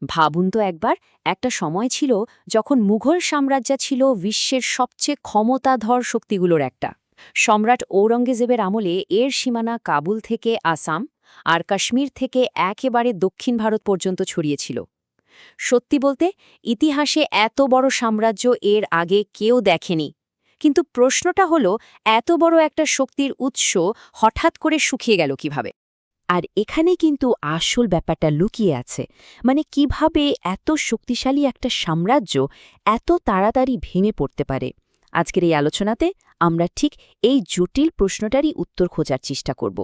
ভাবুন তো একবার, একটা সময় ছিল যখন মুঘল সাম্রাজ্য ছিল বিশ্বের সবচেয়ে ক্ষমতাধর শক্তিগুলোর একটা। সম্রাট ঔরঙ্গজেবের আমলে এর সীমানা কাবুল থেকে আসাম আর কাশ্মীর থেকে একেবারে দক্ষিণ ভারত পর্যন্ত ছড়িয়েছিল। সত্যি বলতে, ইতিহাসে এত বড় সাম্রাজ্য এর আগে কেউ দেখেনি। কিন্তু প্রশ্নটা হলো, এত বড় একটা শক্তির উৎস হঠাৎ করে শুকিয়ে গেল কিভাবে? আর এখানে কিন্তু আসল ব্যাপারটা লুকিয়ে আছে। মানে কিভাবে এত শক্তিশালী একটা সাম্রাজ্য এত তাড়াতাড়ি ভেঙে পড়তে পারে। আজকের এই আলোচনাতে আমরা ঠিক এই জটিল প্রশ্নটারই উত্তর খোঁজার চেষ্টা করব।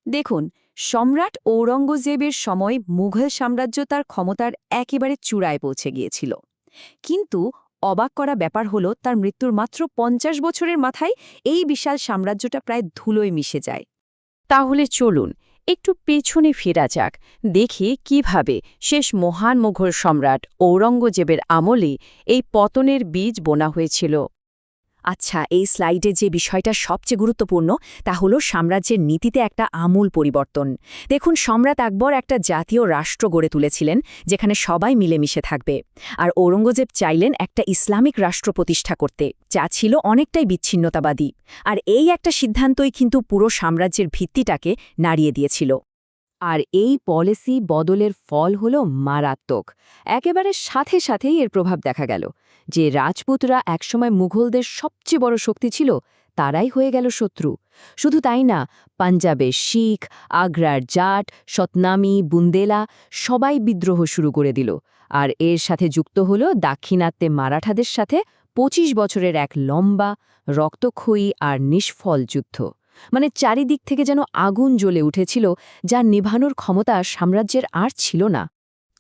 দেখুন, সম্রাট ঔরঙ্গজেবের সময় মুঘল সাম্রাজ্য তার ক্ষমতার একেবারে চূড়ায় পৌঁছে গিয়েছিল। কিন্তু অবাক করা ব্যাপার হলো, তার মৃত্যুর মাত্র ৫০ বছরের মাথায় এই বিশাল সাম্রাজ্যটা প্রায় ধুলোয় মিশে যায়। তাহলে চলুন একটু পেছনে ফেরা যাক, দেখি কিভাবে শেষ মহান মুঘল সম্রাট ঔরঙ্গজেবের আমলে এই পতনের বীজ বোনা হয়েছিল। আচ্ছা, এই স্লাইডে যে বিষয়টা সবচেয়ে গুরুত্বপূর্ণ তা হলো সাম্রাজ্যের নীতিতে একটা আমূল পরিবর্তন। দেখুন, সম্রাট আকবর একটা জাতীয় রাষ্ট্র গড়ে তুলেছিলেন যেখানে সবাই মিলেমিশে থাকবে। আর ঔরঙ্গজেব চাইলেন একটা ইসলামিক রাষ্ট্র প্রতিষ্ঠা করতে, যা ছিল অনেকটাই বিচ্ছিন্নতাবাদী। আর এই একটা সিদ্ধান্তই কিন্তু পুরো সাম্রাজ্যের ভিত্তিটাকে নাড়িয়ে দিয়েছিল। আর এই পলিসি বদলের ফল হল মারাত্মক। একেবারে সাথে সাথেই এর প্রভাব দেখা গেল। যে রাজপুতরা একসময় মুঘলদের সবচেয়ে বড় শক্তি ছিল, তারাই হয়ে গেল শত্রু। শুধু তাই না, পাঞ্জাবে শিখ, আগ্রার জাট, সতনামি, বুন্দেলা সবাই বিদ্রোহ শুরু করে দিল। আর এর সাথে যুক্ত হল দাক্ষিণাত্যে মারাঠাদের সাথে ২৫ বছরের এক লম্বা, রক্তক্ষয়ী আর নিষ্ফল যুদ্ধ। মানে চারিদিক থেকে যেন আগুন জ্বলে উঠেছিল, যা নিভানোর ক্ষমতা সাম্রাজ্যের আর ছিল না।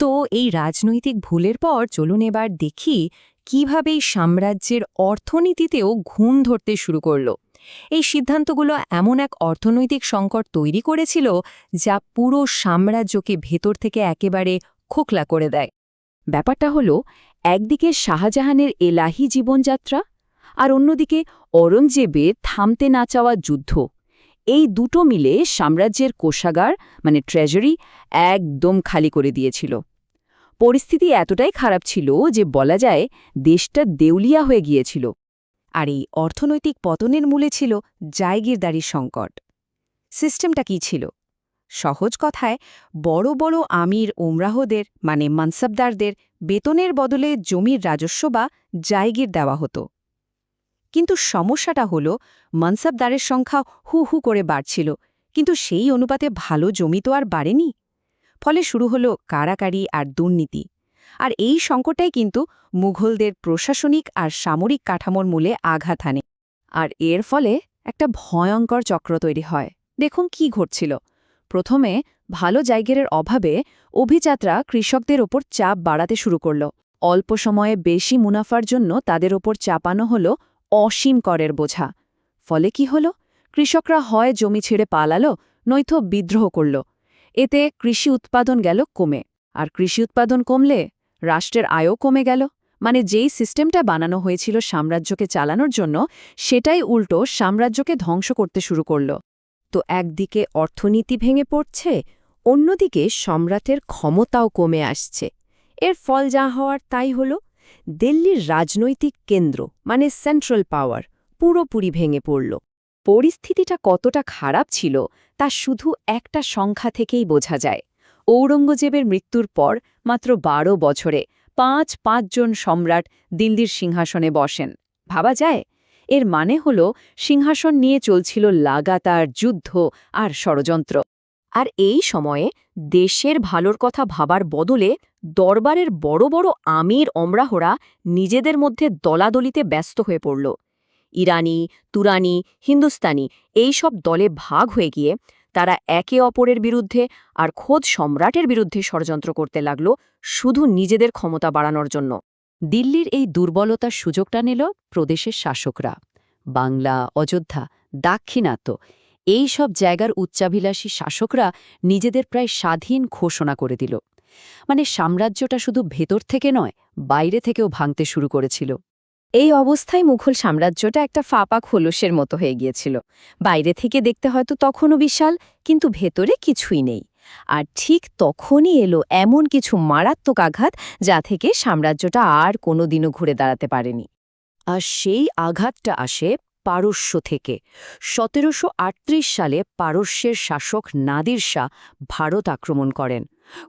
তো এই রাজনৈতিক ভুলের পর চলুন এবার দেখি কিভাবে এই সাম্রাজ্যের অর্থনীতিতেও ঘুণ ধরতে শুরু করল। এই সিদ্ধান্তগুলো এমন এক অর্থনৈতিক সংকট তৈরি করেছিল যা পুরো সাম্রাজ্যকে ভেতর থেকে একেবারে খোকলা করে দেয়। ব্যাপারটা হলো, একদিকে শাহজাহানের এলাহি জীবনযাত্রা আর অন্যদিকে অরঙ্গজেবের থামতে না চাওয়া যুদ্ধ। এই দুটো মিলে সাম্রাজ্যের কোষাগার মানে ট্রেজারি একদম খালি করে দিয়েছিল। পরিস্থিতি এতটাই খারাপ ছিল যে বলা যায় দেশটা দেউলিয়া হয়ে গিয়েছিল। আর এই অর্থনৈতিক পতনের মূলে ছিল জায়গিরদারির সংকট। সিস্টেমটা কী ছিল? সহজ কথায়, বড় বড় আমির ওমরাহদের মানে মানসাবদারদের বেতনের বদলে জমির রাজস্ব বা জায়গির দেওয়া হতো। কিন্তু সমস্যাটা হলো, মানসাবদারের সংখ্যা হু হু করে বাড়ছিল, কিন্তু সেই অনুপাতে ভালো জমি তো আর বাড়েনি। ফলে শুরু হলো কারাকারি আর দুর্নীতি। আর এই সংকটটাই কিন্তু মুঘলদের প্রশাসনিক আর সামরিক কাঠামোর মূলে আঘাত হানে। আর এর ফলে একটা ভয়ঙ্কর চক্র তৈরি হয়। দেখুন কি ঘটছিল। প্রথমে ভালো জায়গার অভাবে অভিজাতরা কৃষকদের ওপর চাপ বাড়াতে শুরু করল। অল্প সময়ে বেশি মুনাফার জন্য তাদের ওপর চাপানো হলো অসীম করের বোঝা। ফলে কি হলো, কৃষকরা হয় জমি ছেড়ে পালালো, নয়তো বিদ্রোহ করল। এতে কৃষি উৎপাদন গেল কমে। আর কৃষি উৎপাদন কমলে রাষ্ট্রের আয়ও কমে গেল। মানে যেই সিস্টেমটা বানানো হয়েছিল সাম্রাজ্যকে চালানোর জন্য, সেটাই উল্টো সাম্রাজ্যকে ধ্বংস করতে শুরু করল। তো একদিকে অর্থনীতি ভেঙে পড়ছে, অন্যদিকে সম্রাটের ক্ষমতাও কমে আসছে। এর ফল যা হওয়ার তাই হল, দিল্লির রাজনৈতিক কেন্দ্র মানে সেন্ট্রাল পাওয়ার পুরোপুরি ভেঙে পড়ল। পরিস্থিতিটা কতটা খারাপ ছিল তা শুধু একটা সংখ্যা থেকেই বোঝা যায়। ঔরঙ্গজেবের মৃত্যুর পর মাত্র ১২ বছরে ৫ জন সম্রাট দিল্লির সিংহাসনে বসেন। ভাবা যায়? এর মানে হল, সিংহাসন নিয়ে চলছিল লাগাতার যুদ্ধ আর ষড়যন্ত্র। আর এই সময়ে দেশের ভালোর কথা ভাবার বদলে দরবারের বড় বড় আমির ওমরাহরা নিজেদের মধ্যে দলাদলিতে ব্যস্ত হয়ে পড়ল। ইরানি, তুরানি, হিন্দুস্তানি এই সব দলে ভাগ হয়ে গিয়ে তারা একে অপরের বিরুদ্ধে আর খোদ সম্রাটের বিরুদ্ধে ষড়যন্ত্র করতে লাগল, শুধু নিজেদের ক্ষমতা বাড়ানোর জন্য। দিল্লির এই দুর্বলতার সুযোগটা নিল প্রদেশের শাসকরা। বাংলা, অযোধ্যা, দাক্ষিণাত্য এই সব জায়গার উচ্চাভিলাষী শাসকরা নিজেদের প্রায় স্বাধীন ঘোষণা করে দিল। মানে সাম্রাজ্যটা শুধু ভেতর থেকে নয়, বাইরে থেকেও ভাঙতে শুরু করেছিল। এই অবস্থায় মুঘল সাম্রাজ্যটা একটা ফাঁপা খোলসের মতো হয়ে গিয়েছিল। বাইরে থেকে দেখতে হয়তো তখনও বিশাল, কিন্তু ভেতরে কিছুই নেই। আর ঠিক তখনই এলো এমন কিছু মারাত্মক আঘাত যা থেকে সাম্রাজ্যটা আর কোনোদিনও ঘুরে দাঁড়াতে পারেনি। আর সেই আঘাতটা আসে পারস্য থেকে। ১৭৩৮ সালে পারস্যের শাসক নাদির শাহ ভারত আক্রমণ করেন।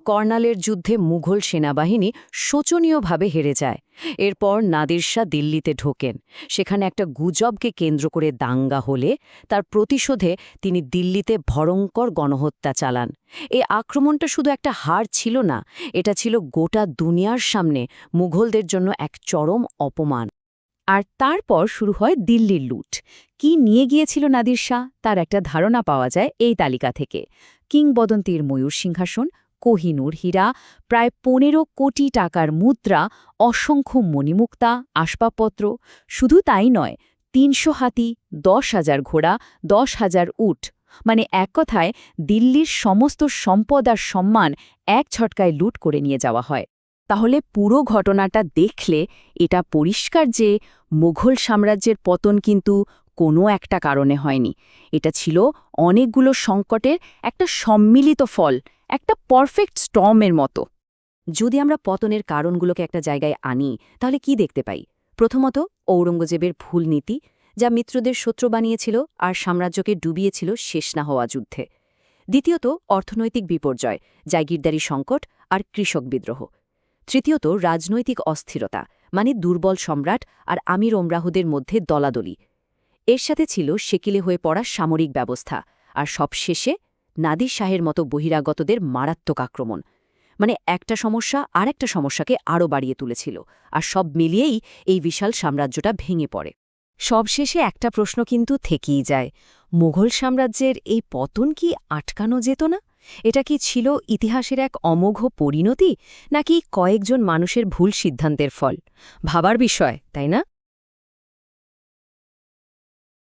কর্নালের যুদ্ধে মুঘল সেনাবাহিনী শোচনীয়ভাবে হেরে যায়। এরপর নাদির শাহ দিল্লিতে ঢোকেন। সেখানে একটা গুজবকে কেন্দ্র করে দাঙ্গা হলে তার প্রতিশোধে তিনি দিল্লিতে ভয়ঙ্কর গণহত্যা চালান। এই আক্রমণটা শুধু একটা হার ছিল না, এটা ছিল গোটা দুনিয়ার সামনে মুঘলদের জন্য এক চরম অপমান। আর তারপর শুরু হয় দিল্লির লুট। কি নিয়ে গিয়েছিল নাদির শাহ তার একটা ধারণা পাওয়া যায় এই তালিকা থেকে। কিংবদন্তির ময়ূর সিংহাসন, কোহিনূর হীরা, প্রায় ১৫ কোটি টাকার মুদ্রা, অসংখ্য মণিমুক্তা, আসবাবপত্র। শুধু তাই নয়, ৩০০ হাতি, ১০,০০০ ঘোড়া, ১০,০০০ উট, মানে এক কথায় দিল্লির সমস্ত সম্পদ আর সম্মান এক ঝটকায় লুট করে নিয়ে যাওয়া হয়। তাহলে পুরো ঘটনাটা দেখলে এটা পরিষ্কার যে মুঘল সাম্রাজ্যের পতন কিন্তু কোনো একটা কারণে হয়নি। এটা ছিল অনেকগুলো সংকটের একটা সম্মিলিত ফল, একটা পারফেক্ট স্টর্মের মতো। যদি আমরা পতনের কারণগুলোকে একটা জায়গায় আনি তাহলে কি দেখতে পাই? প্রথমত, ঔরঙ্গজেবের ভুল নীতি, যা মিত্রদের শত্রু বানিয়েছিল আর সাম্রাজ্যকে ডুবিয়েছিল শেষ না হওয়া যুদ্ধে। দ্বিতীয়ত, অর্থনৈতিক বিপর্যয়, জায়গিরদারি সংকট আর কৃষক বিদ্রোহ। তৃতীয়ত, রাজনৈতিক অস্থিরতা, মানে দুর্বল সম্রাট আর আমির ওমরাহদের মধ্যে দলাদলি। এর সাথে ছিল সেকিলে হয়ে পড়া সামরিক ব্যবস্থা। আর সবশেষে নাদির শাহের মতো বহিরাগতদের মারাত্মক আক্রমণ। মানে একটা সমস্যা আর একটা সমস্যাকে আরও বাড়িয়ে তুলেছিল, আর সব মিলিয়েই এই বিশাল সাম্রাজ্যটা ভেঙে পড়ে। সবশেষে একটা প্রশ্ন কিন্তু থেকেই যায়, মুঘল সাম্রাজ্যের এই পতন কি আটকানো যেত না? এটা কি ছিল ইতিহাসের এক অমোঘ পরিণতি, নাকি কয়েকজন মানুষের ভুল সিদ্ধান্তের ফল? ভাবার বিষয়, তাই না?